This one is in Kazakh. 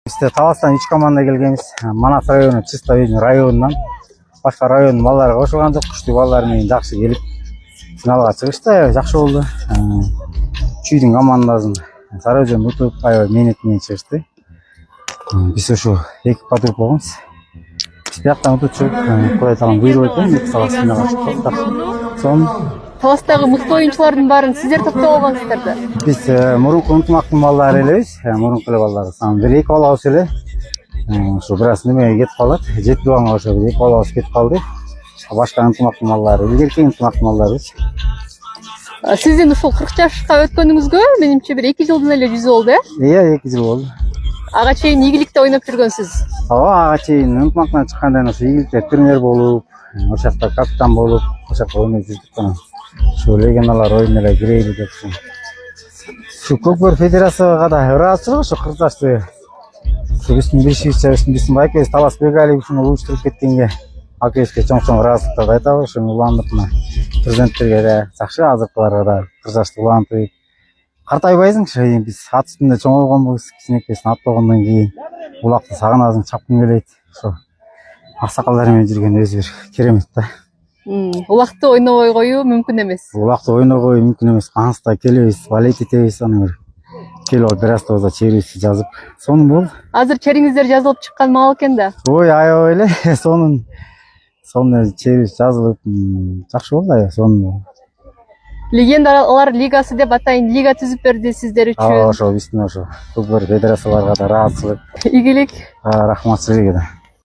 Бізде Таластан 3 команда келгенбіз. Манас районы, Чиста районынан. Башқа районның балалары қосылған жоқ. Күшті балалармен жақсы келіп, финалға шығышты. Жақсы болды. Чүйдің командасын Сарыөзен ұтып, менетінен шығышты. Біз ошу 2 патруль болғанбыз. Біз бияқтан ұтып шығып, Құдай тағалам бұйырып өткен. 2 саласы финалға шықтық. Сон Таластағы мықты ойыншылардың барын сіздер топтап алғансыздар. Biz murunqi ынтымақтың балдары елебіз. Murunqi балдары саны 1-2 бала осы еле. Şu biraz немеге кетіп қалады. 7 балаға осы 2 бала осы кетіп қалды. Башқа ынтымақтың балдары, еркек ынтымақтың балдары. Сізден ушул 40 жашқа өткөнүңүзгө менимче бир 2 жылдын эле жүзү болду, э? Иә, 2 жыл болды. Ага чейин ийгиликте ойноп жүргөнсүз. Ага чейин ынтымақтан шыққандан осы ийгиликте тренер болуп, ошақта капитан болуп, ошақта ойнап жүрдік. Şu legendalar oyunlara gireydi деп. Şu Көкбөр федерацияға да ыраазычылык şu 40 жашты. Şu биздин биздин байкебиз Талас Бегалиев ушуну уюштуруп кеткенге акебизге чоң ыраазычтарды айтабыз. Ушуну улантып, президенттерге да, жакшы азыркыларга да 40 жашты улантып. Картайбайсың, биз ат үстүндө чоңойгонбуз, кичинекейсин ат болгондон кийин булакты сагынасың, чапкың келет. Ошо аксакалдар менен жүргөн өзү бир керемет да. Улакты ойнобой коюу мүмкүн эмес. Улакты ойнобой мүмкүн эмес. Канста келебиз, балет этебиз, аны бир келип бир аз да чебиз жазып. Сонун болду. Азыр чериңиздер жазылып чыккан маал экен да. Ой, аябай эле. Сонун чебиз жазылып, жакшы болду, сонун болду. Легендалар лигасы деп атайын лига түзүп берди сиздер үчүн. Ошо биздин ошо Көкбөр федерацияларга да ыраазычылык. Ийгилик. Рахмат сизге да.